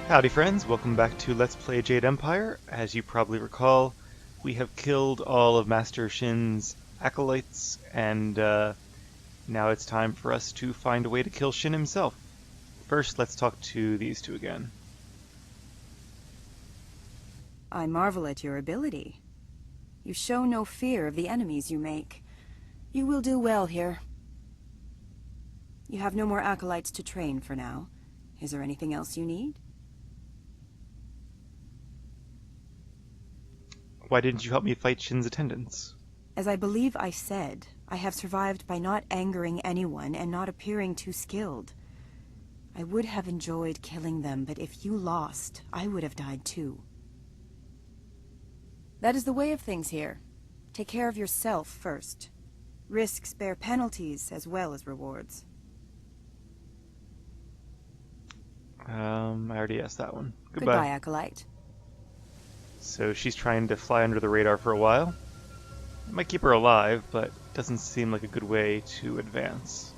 Howdy friends, welcome back to Let's Play Jade Empire. As you probably recall, we have killed all of Master Shin's acolytes, and now it's time for us to find a way to kill Shin himself. First, let's talk to these two again. I marvel at your ability. You show no fear of the enemies you make. You will do well here. You have no more acolytes to train for now. Is there anything else you need? Why didn't you help me fight Shin's attendants? As I believe I said, I have survived by not angering anyone and not appearing too skilled. I would have enjoyed killing them, but if you lost, I would have died too. That is the way of things here. Take care of yourself first. Risks bear penalties as well as rewards. I already asked that one. Goodbye, Acolyte. So she's trying to fly under the radar for a while. It might keep her alive, but doesn't seem like a good way to advance.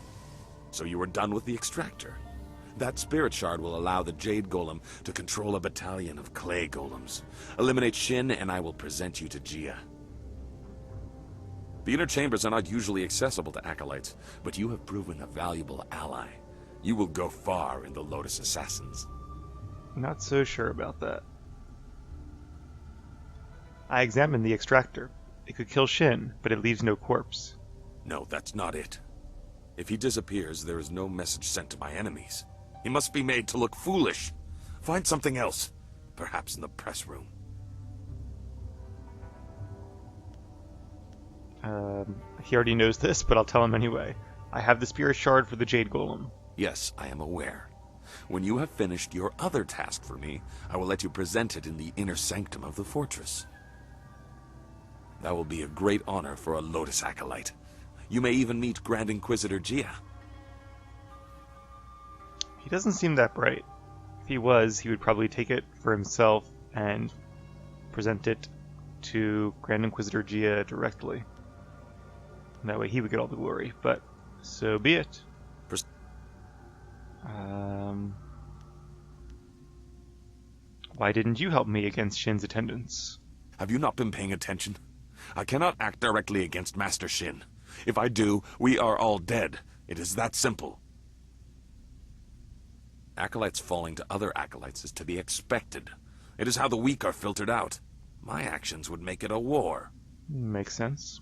So you were done with the extractor. That spirit shard will allow the Jade Golem to control a battalion of clay golems. Eliminate Shin and I will present you to Gia. The inner chambers are not usually accessible to acolytes, but you have proven a valuable ally. You will go far in the Lotus Assassins. Not so sure about that. I examined the extractor. It could kill Shin, but it leaves no corpse. No, that's not it. If he disappears, there is no message sent to my enemies. He must be made to look foolish. Find something else, perhaps in the press room. He already knows this, but I'll tell him anyway. I have the spirit shard for the Jade Golem. Yes, I am aware. When you have finished your other task for me, I will let you present it in the inner sanctum of the fortress. That will be a great honor for a Lotus Acolyte. You may even meet Grand Inquisitor Gia. He doesn't seem that bright. If he was, he would probably take it for himself and present it to Grand Inquisitor Gia directly. And that way he would get all the glory, but so be it. Why didn't you help me against Shin's attendants? Have you not been paying attention? I cannot act directly against Master Shin. If I do, we are all dead. It is that simple. Acolytes falling to other acolytes is to be expected. It is how the weak are filtered out. My actions would make it a war. Makes sense.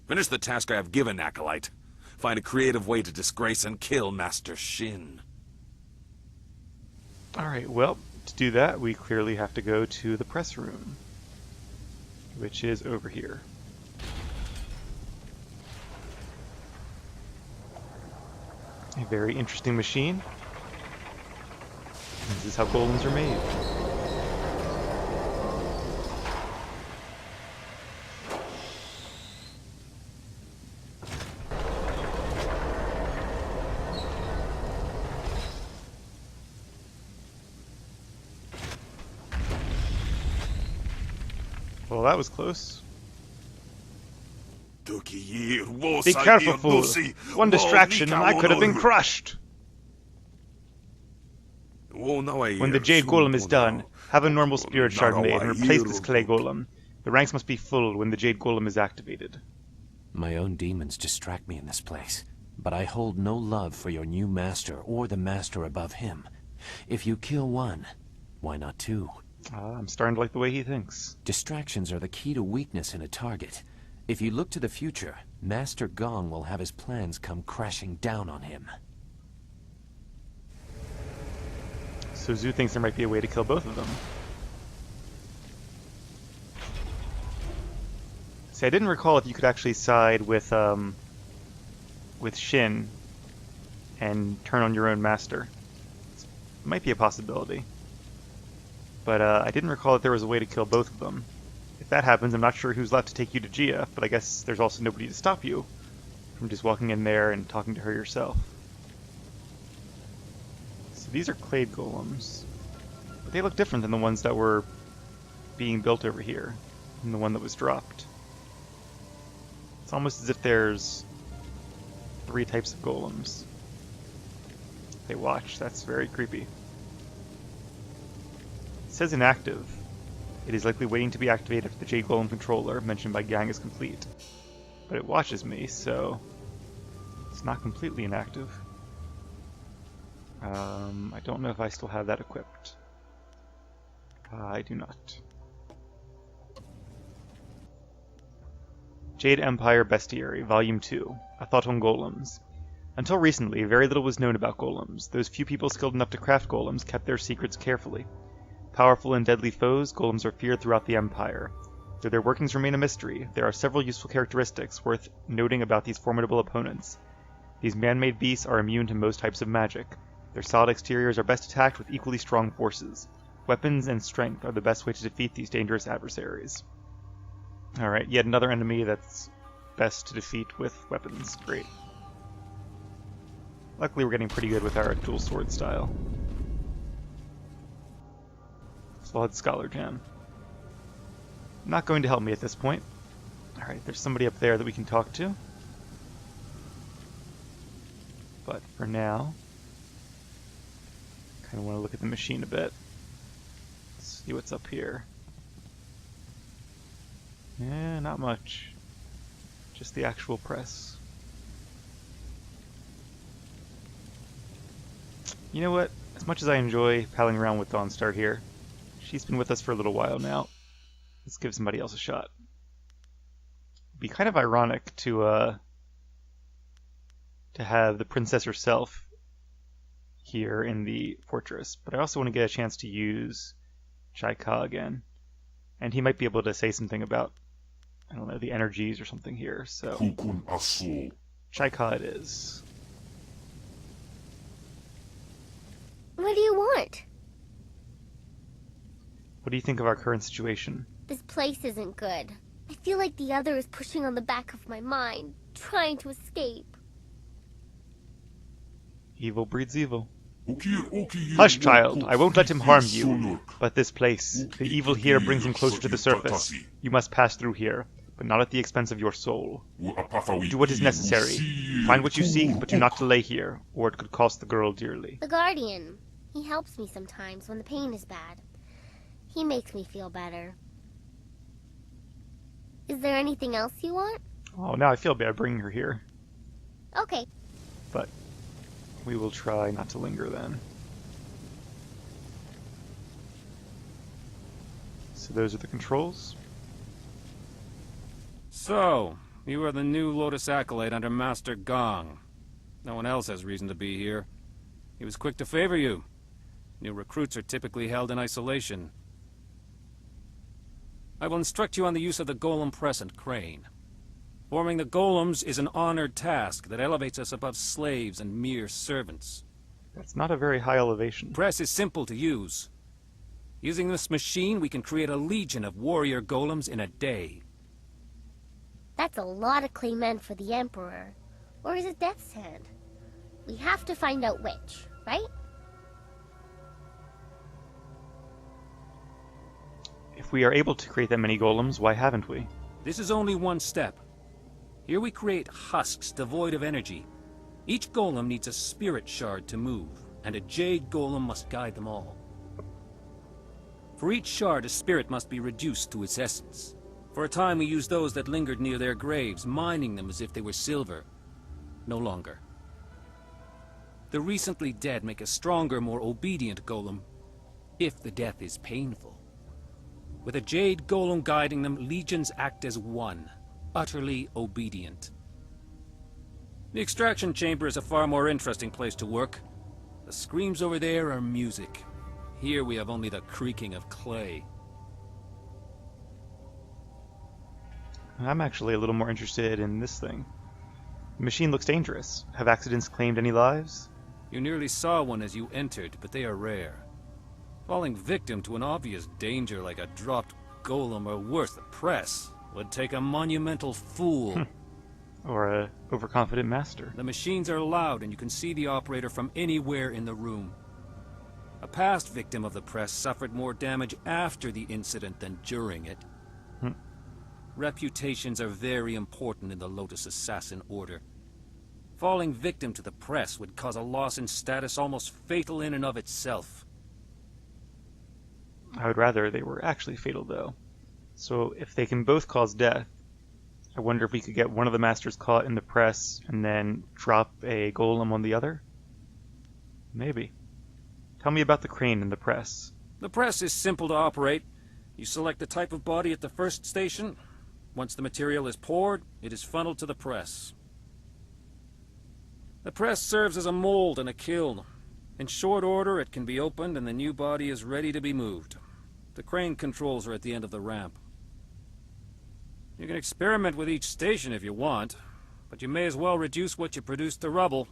Finish the task I have given, Acolyte. Find a creative way to disgrace and kill Master Shin. Alright, well, to do that, we clearly have to go to the press room, which is over here. A very interesting machine. This is how golems are made. Well, that was close. Be careful, fool! One distraction and I could have been crushed! When the Jade Golem is done, have a normal spirit shard made and replace this clay golem. The ranks must be full when the Jade Golem is activated. My own demons distract me in this place, but I hold no love for your new master or the master above him. If you kill one, why not two? I'm starting to like the way he thinks. Distractions are the key to weakness in a target. If you look to the future, Master Gong will have his plans come crashing down on him. So Zhu thinks there might be a way to kill both of them. See, I didn't recall if you could actually side with Shin and turn on your own master. It might be a possibility. But I didn't recall that there was a way to kill both of them. If that happens, I'm not sure who's left to take you to Gia, but I guess there's also nobody to stop you from just walking in there and talking to her yourself. So these are clay golems. But they look different than the ones that were being built over here, and the one that was dropped. It's almost as if there's 3 types of golems. They watch. That's very creepy. says inactive. It is likely waiting to be activated if the Jade Golem controller mentioned by Gang is complete. But it watches me, so it's not completely inactive. I don't know if I still have that equipped. I do not. Jade Empire Bestiary, Volume 2, A Thought on Golems. Until recently, very little was known about golems. Those few people skilled enough to craft golems kept their secrets carefully. Powerful and deadly foes, golems are feared throughout the Empire. Though their workings remain a mystery, there are several useful characteristics worth noting about these formidable opponents. These man-made beasts are immune to most types of magic. Their solid exteriors are best attacked with equally strong forces. Weapons and strength are the best way to defeat these dangerous adversaries. Alright, yet another enemy that's best to defeat with weapons. Great. Luckily we're getting pretty good with our dual sword style. Flawed Scholar Gem. Not going to help me at this point. Alright, there's somebody up there that we can talk to. But for now, kind of want to look at the machine a bit. Let's see what's up here. Yeah, not much. Just the actual press. You know what? As much as I enjoy palling around with Dawnstar here, she's been with us for a little while now. Let's give somebody else a shot. It'd be kind of ironic to have the princess herself here in the fortress, but I also want to get a chance to use Chai-Ka again. And he might be able to say something about, I don't know, the energies or something here, so Chai-Ka it is. What do you want? What do you think of our current situation? This place isn't good. I feel like the other is pushing on the back of my mind, trying to escape. Evil breeds evil. Hush, child. I won't let him harm you. But this place, the evil here brings him closer to the surface. You must pass through here, but not at the expense of your soul. Do what is necessary. Find what you seek, but do not delay here, or it could cost the girl dearly. The Guardian. He helps me sometimes when the pain is bad. He makes me feel better. Is there anything else you want? Oh, now I feel bad bringing her here. Okay. But we will try not to linger then. So those are the controls. So, you are the new Lotus Acolyte under Master Gong. No one else has reason to be here. He was quick to favor you. New recruits are typically held in isolation. I will instruct you on the use of the Golem press and crane. Forming the golems is an honored task that elevates us above slaves and mere servants. That's not a very high elevation. Press is simple to use. Using this machine, we can create a legion of warrior golems in a day. That's a lot of clay men for the Emperor. Or is it Death's Hand? We have to find out which, right? If we are able to create that many golems, why haven't we? This is only one step. Here we create husks devoid of energy. Each golem needs a spirit shard to move, and a jade golem must guide them all. For each shard, a spirit must be reduced to its essence. For a time we used those that lingered near their graves, mining them as if they were silver. No longer. The recently dead make a stronger, more obedient golem, if the death is painful. With a jade golem guiding them, legions act as one, utterly obedient. The extraction chamber is a far more interesting place to work. The screams over there are music. Here we have only the creaking of clay. I'm actually a little more interested in this thing. The machine looks dangerous. Have accidents claimed any lives? You nearly saw one as you entered, but they are rare. Falling victim to an obvious danger like a dropped golem or worse, the press, would take a monumental fool. Or a overconfident master. The machines are loud and you can see the operator from anywhere in the room. A past victim of the press suffered more damage after the incident than during it. Reputations are very important in the Lotus Assassin Order. Falling victim to the press would cause a loss in status almost fatal in and of itself. I would rather they were actually fatal, though. So if they can both cause death, I wonder if we could get one of the masters caught in the press and then drop a golem on the other? Maybe. Tell me about the crane and the press. The press is simple to operate. You select the type of body at the first station. Once the material is poured, it is funneled to the press. The press serves as a mold and a kiln. In short order, it can be opened and the new body is ready to be moved. The crane controls are at the end of the ramp. You can experiment with each station if you want, but you may as well reduce what you produce to rubble.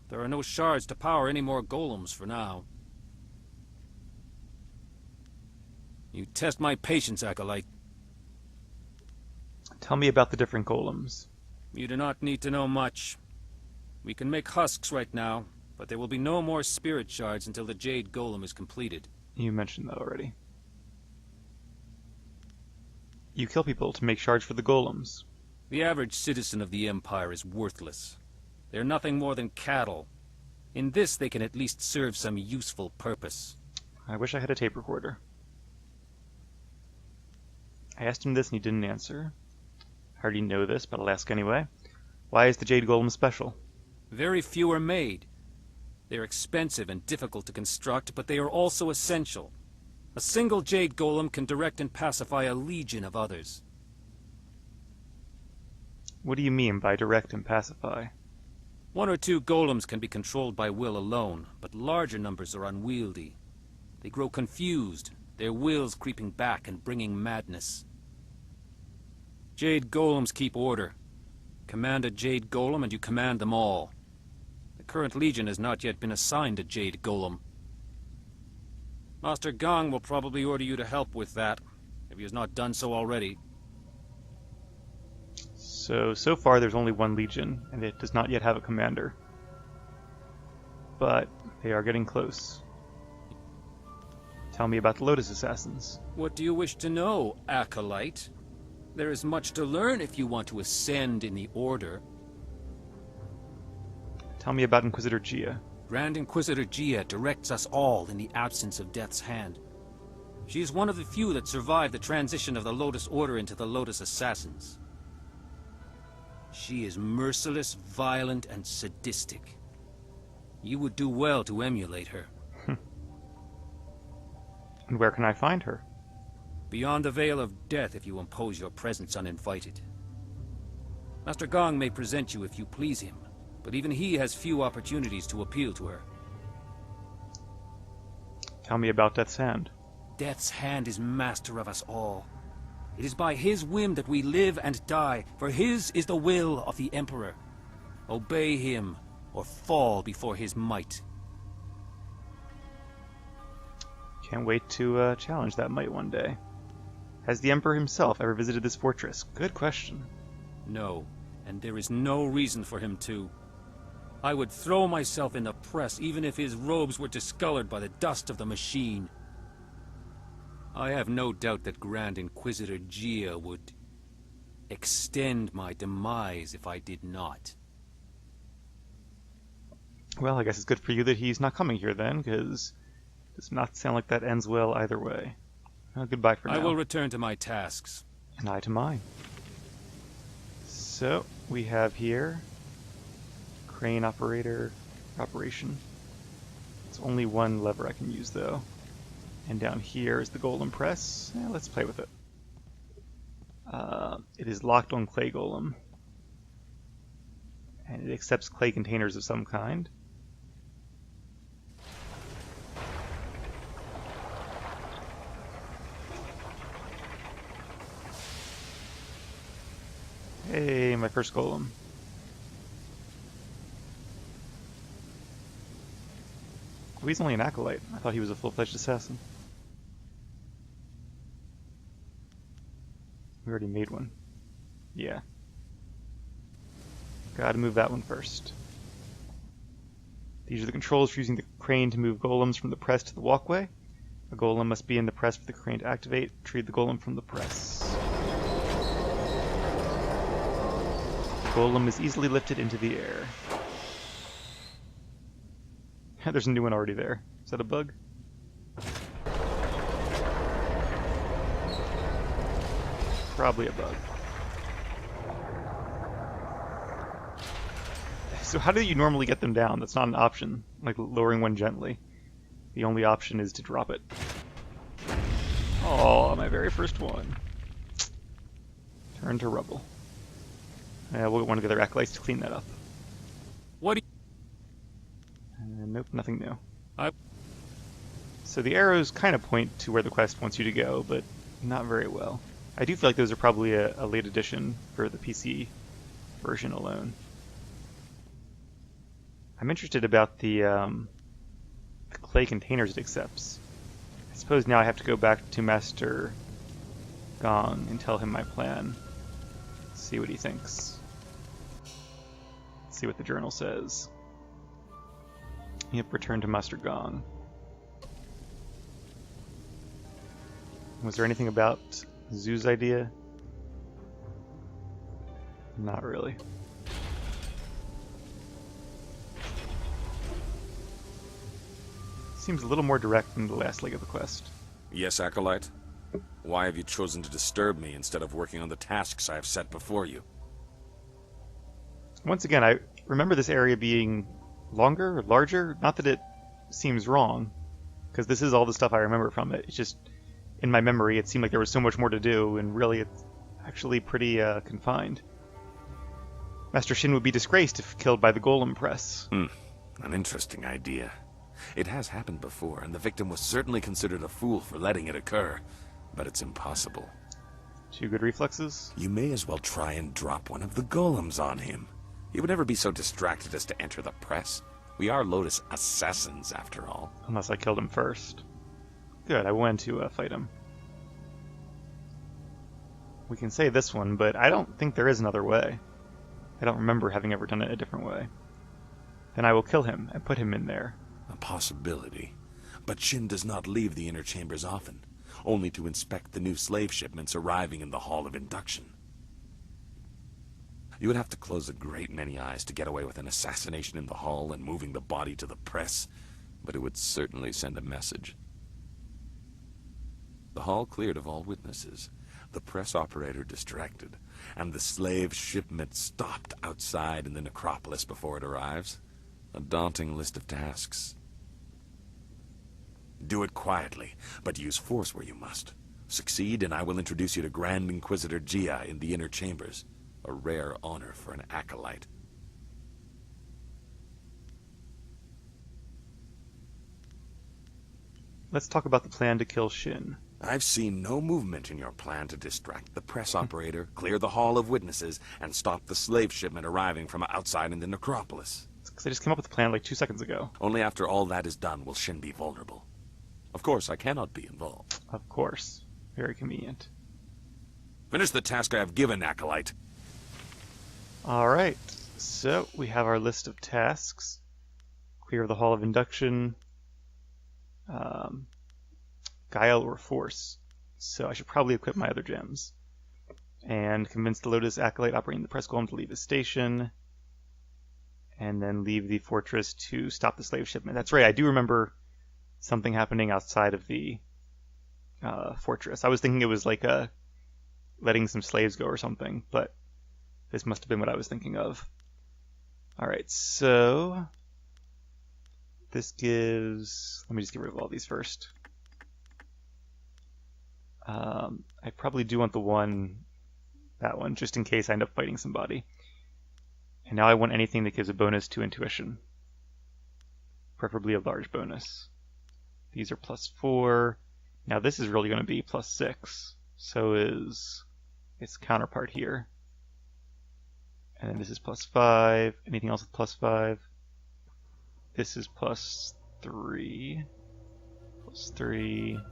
There are no shards to power any more golems for now. You test my patience, Acolyte. Tell me about the different golems. You do not need to know much. We can make husks right now, but there will be no more spirit shards until the Jade Golem is completed. You mentioned that already. You kill people to make shards for the golems. The average citizen of the Empire is worthless. They are nothing more than cattle. In this, they can at least serve some useful purpose. I wish I had a tape recorder. I asked him this and he didn't answer. I already know this, but I'll ask anyway. Why is the Jade Golem special? Very few are made. They are expensive and difficult to construct, but they are also essential. A single Jade Golem can direct and pacify a legion of others. What do you mean by direct and pacify? 1 or 2 golems can be controlled by will alone, but larger numbers are unwieldy. They grow confused, their wills creeping back and bringing madness. Jade Golems keep order. Command a Jade Golem and you command them all. The current legion has not yet been assigned a Jade Golem. Master Gong will probably order you to help with that, if he has not done so already. So far there's only one legion, and it does not yet have a commander. But they are getting close. Tell me about the Lotus Assassins. What do you wish to know, Acolyte? There is much to learn if you want to ascend in the Order. Tell me about Inquisitor Gia. Grand Inquisitor Gia directs us all in the absence of Death's Hand. She is one of the few that survived the transition of the Lotus Order into the Lotus Assassins. She is merciless, violent, and sadistic. You would do well to emulate her. And where can I find her? Beyond the Veil of Death if you impose your presence uninvited. Master Gong may present you if you please him, but even he has few opportunities to appeal to her. Tell me about Death's Hand. Death's Hand is master of us all. It is by his whim that we live and die, for his is the will of the Emperor. Obey him, or fall before his might. Can't wait to challenge that might one day. Has the Emperor himself ever visited this fortress? Good question. No, and there is no reason for him to. I would throw myself in the press even if his robes were discolored by the dust of the machine. I have no doubt that Grand Inquisitor Gia would extend my demise if I did not. Well, I guess it's good for you that he's not coming here then, because it does not sound like that ends well either way. Well, goodbye for now. I will return to my tasks. And I to mine. So, we have here crane operator operation. It's only one lever I can use though. And down here is the golem press. Let's play with it. It is locked on clay golem. And it accepts clay containers of some kind. Hey, my first golem. Oh, he's only an acolyte. I thought he was a full-fledged assassin. We already made one. Yeah. Gotta move that one first. These are the controls for using the crane to move golems from the press to the walkway. A golem must be in the press for the crane to activate. Retrieve the golem from the press. The golem is easily lifted into the air. There's a new one already there. Is that a bug? Probably a bug. So how do you normally get them down? That's not an option, like lowering one gently. The only option is to drop it. Oh, my very first one. Turn to rubble. We'll get one of the other acolytes to clean that up. What do Nope, nothing new. I... So the arrows kind of point to where the quest wants you to go, but not very well. I do feel like those are probably a late addition for the PC version alone. I'm interested about the clay containers it accepts. I suppose now I have to go back to Master Gong and tell him my plan. See what he thinks. See what the journal says. Yep, return to Master Gong. Was there anything about Zoo's idea? Not really. Seems a little more direct than the last leg of the quest. Yes, Acolyte? Why have you chosen to disturb me instead of working on the tasks I have set before you? Once again, I remember this area being longer, larger. Not that it seems wrong, because this is all the stuff I remember from it. It's just, in my memory, it seemed like there was so much more to do, and really it's actually pretty confined. Master Shin would be disgraced if killed by the Golem press. An interesting idea. It has happened before, and the victim was certainly considered a fool for letting it occur. But it's impossible. 2 good reflexes? You may as well try and drop one of the golems on him. He would never be so distracted as to enter the press. We are Lotus assassins, after all. Unless I killed him first. Good, I wanted to fight him. We can say this one, but I don't think there is another way. I don't remember having ever done it a different way. Then I will kill him and put him in there. A possibility. But Shin does not leave the inner chambers often, only to inspect the new slave shipments arriving in the Hall of Induction. You would have to close a great many eyes to get away with an assassination in the hall and moving the body to the press, but it would certainly send a message. The hall cleared of all witnesses, the press operator distracted, and the slave shipment stopped outside in the necropolis before it arrives. A daunting list of tasks. Do it quietly, but use force where you must. Succeed, and I will introduce you to Grand Inquisitor Jia in the inner chambers. A rare honor for an acolyte. Let's talk about the plan to kill Shin. I've seen no movement in your plan to distract the press operator, clear the hall of witnesses, and stop the slave shipment arriving from outside in the necropolis. It's because I just came up with the plan like 2 seconds ago. Only after all that is done will Shin be vulnerable. Of course, I cannot be involved. Of course. Very convenient. Finish the task I have given, Acolyte. Alright, so we have our list of tasks. Clear the Hall of Induction. Guile or Force. So I should probably equip my other gems. And convince the Lotus Acolyte operating the press golem to leave his station. And then leave the fortress to stop the slave shipment. That's right, I do remember something happening outside of the fortress. I was thinking it was like letting some slaves go or something, but this must have been what I was thinking of. Alright, so this gives... Let me just get rid of all these first. I probably do want that one, just in case I end up fighting somebody. And now I want anything that gives a bonus to intuition. Preferably a large bonus. These are +4. Now this is really going to be +6. So is its counterpart here. And then this is +5. Anything else with +5? This is +3. +3.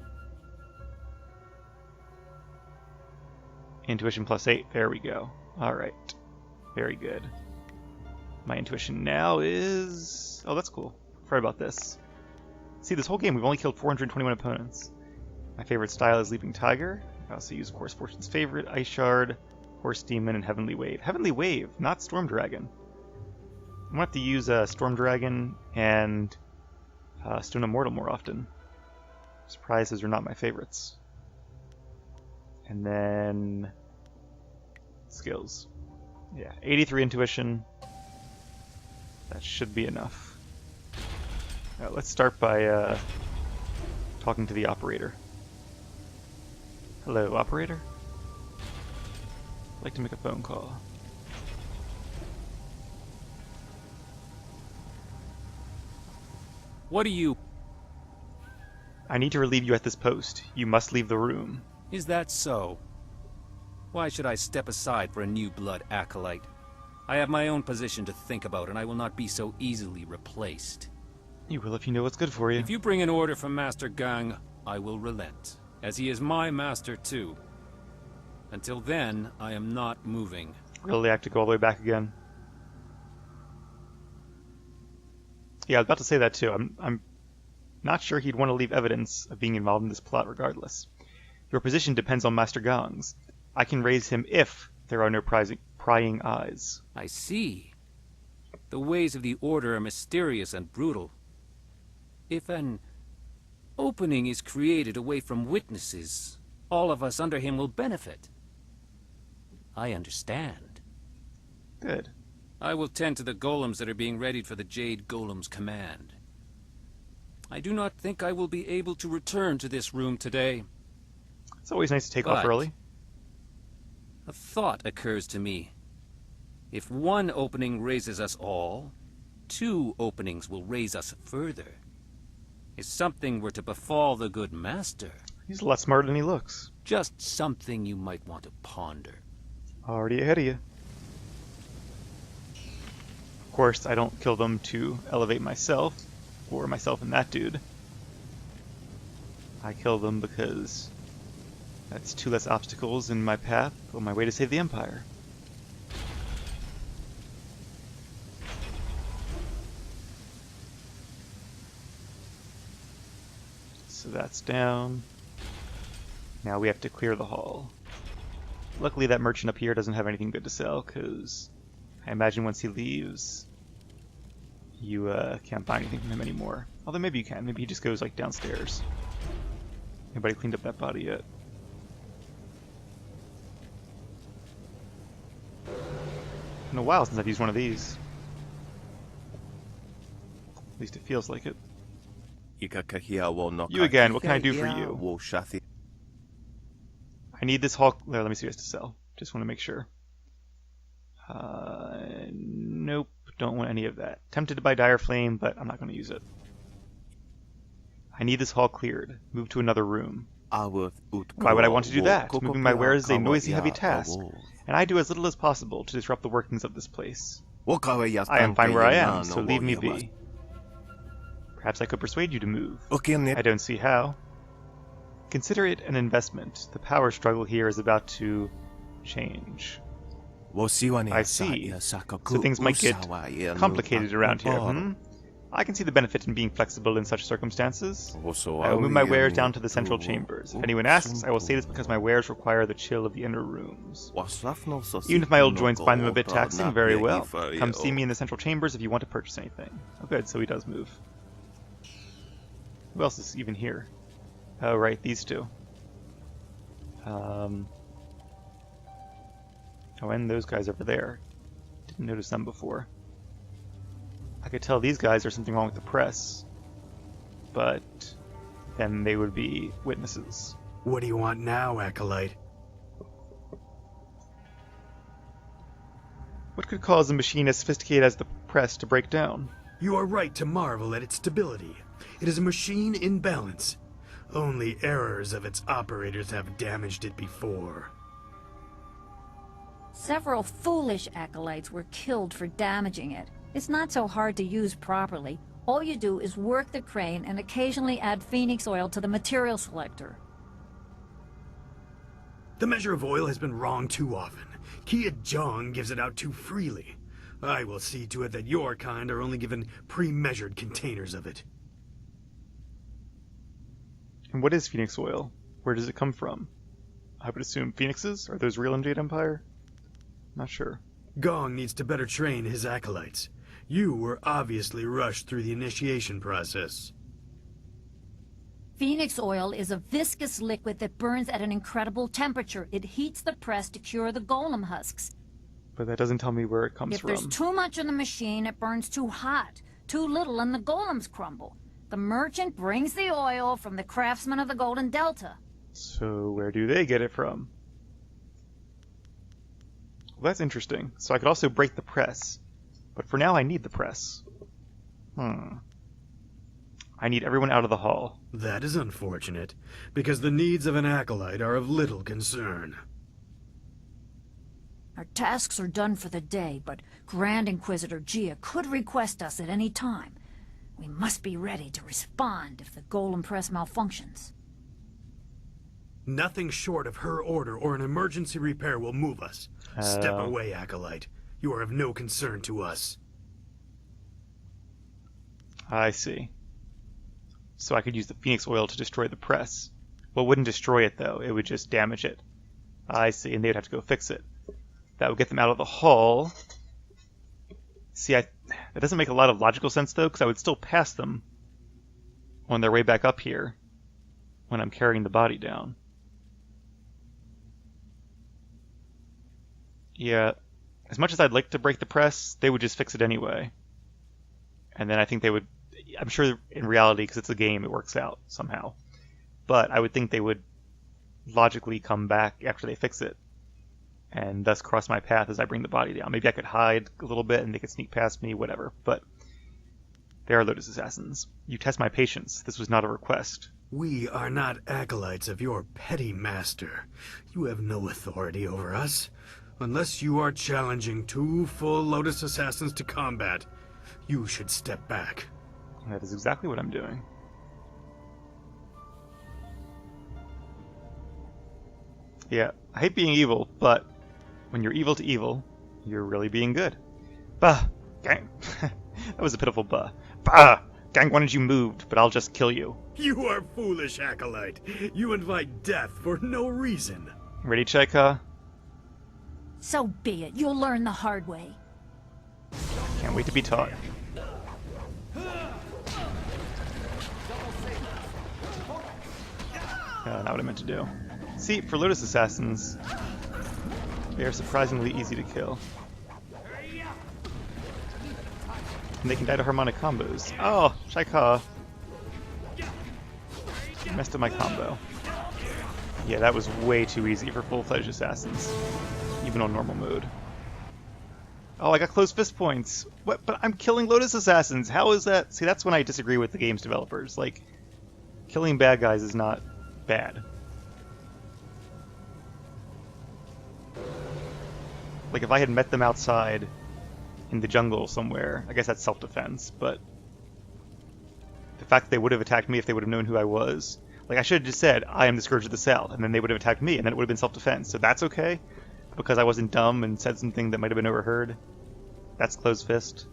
Intuition +8. There we go. Alright. Very good. My intuition now is... Oh, that's cool. Sorry about this. See, this whole game we've only killed 421 opponents. My favorite style is Leaping Tiger. I also use, of course, Fortune's Favorite, Ice Shard, Horse Demon, and Heavenly Wave. Heavenly Wave, not Storm Dragon. I'm going to have to use Storm Dragon and Stone Immortal more often. Surprised those are not my favorites. And then skills. Yeah, 83 intuition. That should be enough. Let's start by talking to the operator. Hello, operator? I'd like to make a phone call. What do you... I need to relieve you at this post. You must leave the room. Is that so? Why should I step aside for a new blood acolyte? I have my own position to think about, and I will not be so easily replaced. You will if you know what's good for you. If you bring an order from Master Gang, I will relent, as he is my master too. Until then, I am not moving. Really have to go all the way back again. Yeah, I was about to say that too. I'm not sure he'd want to leave evidence of being involved in this plot regardless. Your position depends on Master Gang's. I can raise him if there are no prying eyes. I see. The ways of the Order are mysterious and brutal. If an opening is created away from witnesses, all of us under him will benefit. I understand. Good. I will tend to the golems that are being readied for the Jade Golem's command. I do not think I will be able to return to this room today. It's always nice to take off early. A thought occurs to me. If one opening raises us all, 2 openings will raise us further. If something were to befall the good master... He's a lot smarter than he looks. Just something you might want to ponder. Already ahead of you. Of course, I don't kill them to elevate myself, or myself and that dude. I kill them because that's 2 less obstacles in my path on my way to save the Empire. So that's down. Now we have to clear the hall. Luckily that merchant up here doesn't have anything good to sell, because I imagine once he leaves, you can't buy anything from him anymore. Although maybe you can. Maybe he just goes like downstairs. Anybody cleaned up that body yet? It's been a while since I've used one of these. At least it feels like it. You again, what can I do for you? I need this hall... Let me see what it has to sell. Just want to make sure. Nope, don't want any of that. Tempted to buy Dire Flame, but I'm not going to use it. I need this hall cleared. Move to another room. Why would I want to do that? Moving my wares is a noisy, heavy task, and I do as little as possible to disrupt the workings of this place. I am fine where I am, so leave me be. Perhaps I could persuade you to move. I don't see how. Consider it an investment. The power struggle here is about to change. I see. So things might get complicated around here, hmm? I can see the benefit in being flexible in such circumstances. I will move my wares down to the central chambers. If anyone asks, I will say this because my wares require the chill of the inner rooms. Even if my old joints find them a bit taxing, very well. Come see me in the central chambers if you want to purchase anything. Oh good, so he does move. Who else is even here? Oh right, these 2. Oh, and those guys over there. Didn't notice them before. I could tell these guys there's something wrong with the press, but then they would be witnesses. What do you want now, Acolyte? What could cause a machine as sophisticated as the press to break down? You are right to marvel at its stability. It is a machine in balance. Only errors of its operators have damaged it before. Several foolish acolytes were killed for damaging it. It's not so hard to use properly. All you do is work the crane and occasionally add phoenix oil to the material selector. The measure of oil has been wrong too often. Kia Jong gives it out too freely. I will see to it that your kind are only given pre-measured containers of it. And what is phoenix oil? Where does it come from? I would assume phoenixes? Are those real in Jade Empire? Not sure. Gong needs to better train his acolytes. You were obviously rushed through the initiation process. Phoenix oil is a viscous liquid that burns at an incredible temperature. It heats the press to cure the golem husks. But that doesn't tell me where it comes If from. there's too much in the machine, it burns too hot. Too little and the golems crumble. The merchant brings the oil from the craftsmen of the Golden Delta. So where do they get it from? Well, that's interesting. So I could also break the press. But for now I need the press. I need everyone out of the hall. That is unfortunate, because the needs of an acolyte are of little concern. Our tasks are done for the day, but Grand Inquisitor Gia could request us at any time. We must be ready to respond if the golem press malfunctions. Nothing short of her order or an emergency repair will move us. Step away, acolyte. You are of no concern to us. I see. So I could use the Phoenix oil to destroy the press. Well, it wouldn't destroy it, though. It would just damage it. I see, and they'd have to go fix it. That would get them out of the hall. See, that doesn't make a lot of logical sense, though, because I would still pass them on their way back up here when I'm carrying the body down. Yeah, as much as I'd like to break the press, they would just fix it anyway. And then I think they would... I'm sure in reality, because it's a game, it works out somehow. But I would think they would logically come back after they fix it, and thus cross my path as I bring the body down. Maybe I could hide a little bit and they could sneak past me, whatever. But they are Lotus Assassins. You test my patience. This was not a request. We are not acolytes of your petty master. You have no authority over us. Unless you are challenging 2 full Lotus Assassins to combat, you should step back. That is exactly what I'm doing. Yeah, I hate being evil, but when you're evil to evil, you're really being good. Bah! Gang! That was a pitiful bah. Bah! Gang wanted you moved, but I'll just kill you. You are foolish, acolyte. You invite death for no reason. Ready, Chaika? So be it. You'll learn the hard way. Can't wait to be taught. Not what I meant to do. See, for Lotus Assassins, they are surprisingly easy to kill. And they can die to harmonic combos. Oh, Chaika! Messed up my combo. Yeah, that was way too easy for full-fledged assassins, even on normal mode. Oh, I got close fist points. What? But I'm killing Lotus Assassins. How is that? See, that's when I disagree with the game's developers. Like, killing bad guys is not bad. Like, if I had met them outside in the jungle somewhere, I guess that's self-defense, but the fact that they would have attacked me if they would have known who I was, like, I should have just said, I am the Scourge of the South, and then they would have attacked me, and then it would have been self-defense, so that's okay, because I wasn't dumb and said something that might have been overheard. That's closed fist.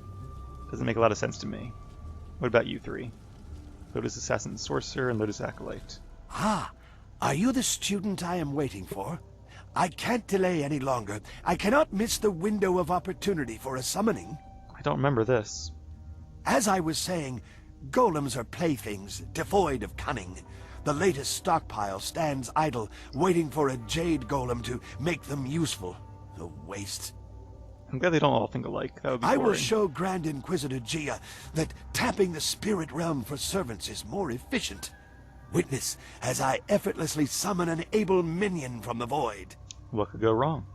Doesn't make a lot of sense to me. What about you three? Lotus Assassin Sorcerer and Lotus Acolyte. Ah, are you the student I am waiting for? I can't delay any longer. I cannot miss the window of opportunity for a summoning. I don't remember this. As I was saying, golems are playthings, devoid of cunning. The latest stockpile stands idle, waiting for a jade golem to make them useful. A waste. I'm glad they don't all think alike. That would be boring. I will show Grand Inquisitor Gia that tapping the spirit realm for servants is more efficient. Witness as I effortlessly summon an able minion from the void. What could go wrong?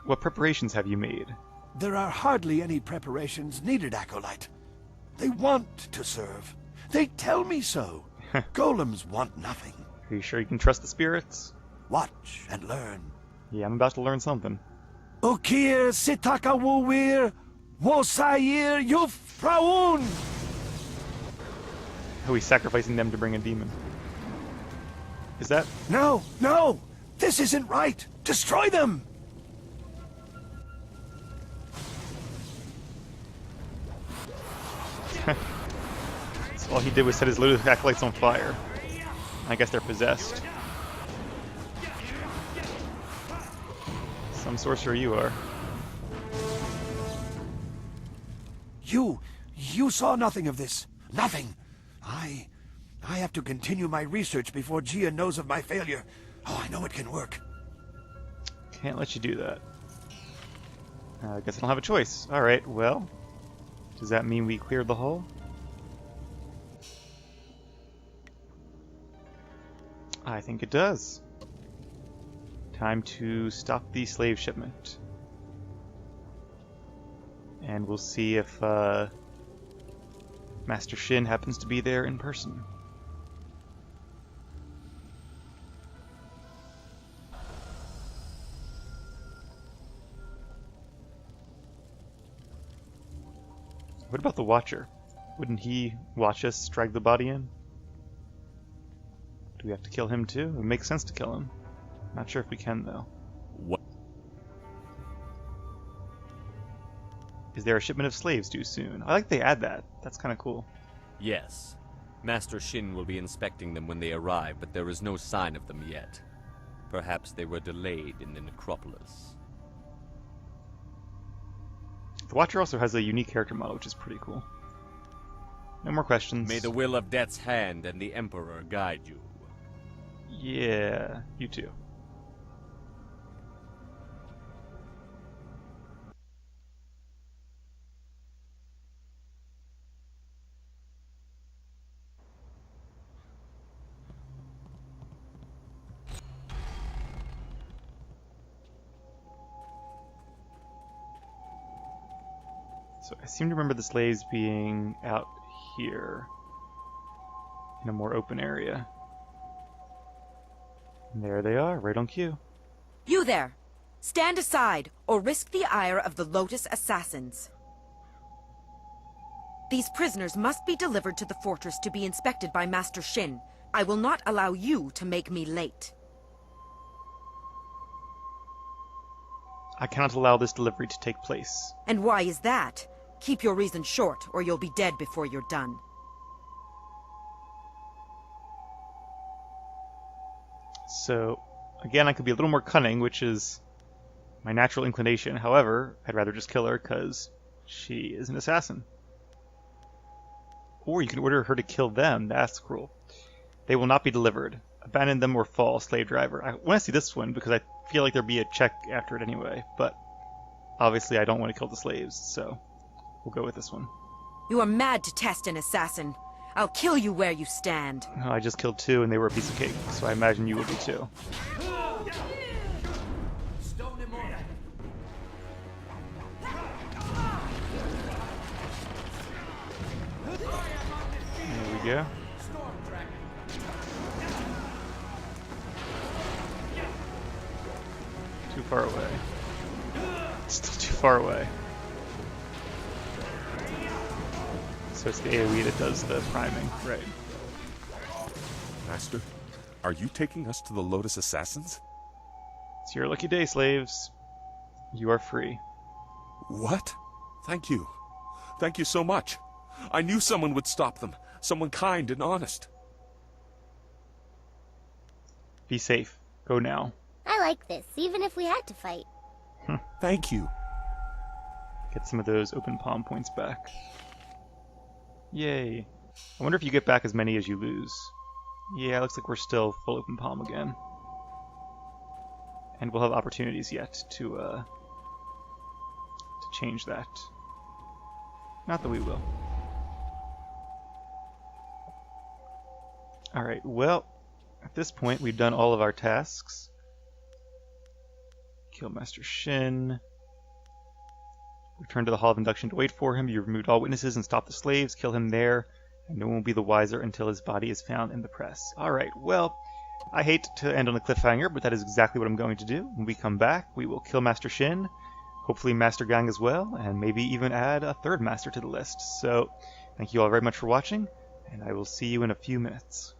What preparations have you made? There are hardly any preparations needed, Acolyte. They want to serve. They tell me so. Golems want nothing. Are you sure you can trust the spirits? Watch and learn. Yeah, I'm about to learn something. Okir sitaka wowir, wosayir yuf praun. Oh, he's sacrificing them to bring a demon. Is that... No, no! This isn't right! Destroy them! So all he did was set his Lotus Acolytes on fire. I guess they're possessed. Some sorcerer you are. You saw nothing of this. Nothing. I have to continue my research before Gia knows of my failure. Oh, I know it can work. Can't let you do that. I guess I don't have a choice. Alright, well, does that mean we cleared the hull? I think it does. Time to stop the slave shipment. And we'll see if Master Shin happens to be there in person. What about the Watcher? Wouldn't he watch us drag the body in? Do we have to kill him too? It would make sense to kill him. Not sure if we can though. What? Is there a shipment of slaves due soon? I like they add that. That's kind of cool. Yes. Master Shin will be inspecting them when they arrive, but there is no sign of them yet. Perhaps they were delayed in the necropolis. The Watcher also has a unique character model, which is pretty cool. No more questions. May the will of Death's hand and the Emperor guide you. Yeah, you too. So I seem to remember the slaves being out here in a more open area. And there they are, right on cue. You there! Stand aside, or risk the ire of the Lotus Assassins. These prisoners must be delivered to the fortress to be inspected by Master Shin. I will not allow you to make me late. I cannot allow this delivery to take place. And why is that? Keep your reason short, or you'll be dead before you're done. So, again, I could be a little more cunning, which is my natural inclination. However, I'd rather just kill her because she is an assassin. Or you can order her to kill them. That's cruel. They will not be delivered. Abandon them or fall, slave driver. I want to see this one because I feel like there'd be a check after it anyway. But obviously I don't want to kill the slaves, so we'll go with this one. You are mad to test an assassin. I'll kill you where you stand. Oh, I just killed two and they were a piece of cake, so I imagine you would be too. There we go. Too far away. Still too far away. So it's the AoE that does the priming, right? Master, are you taking us to the Lotus Assassins? It's your lucky day, slaves. You are free. What? Thank you. Thank you so much. I knew someone would stop them. Someone kind and honest. Be safe. Go now. I like this, even if we had to fight. Thank you. Get some of those open palm points back. Yay. I wonder if you get back as many as you lose. Yeah, it looks like we're still full open palm again. And we'll have opportunities yet to change that. Not that we will. Alright, well, at this point we've done all of our tasks. Kill Master Shin. Return to the Hall of Induction to wait for him. You removed all witnesses and stopped the slaves. Kill him there, and no one will be the wiser until his body is found in the press. Alright, well, I hate to end on a cliffhanger, but that is exactly what I'm going to do. When we come back, we will kill Master Shin, hopefully Master Gang as well, and maybe even add a third Master to the list. So, thank you all very much for watching, and I will see you in a few minutes.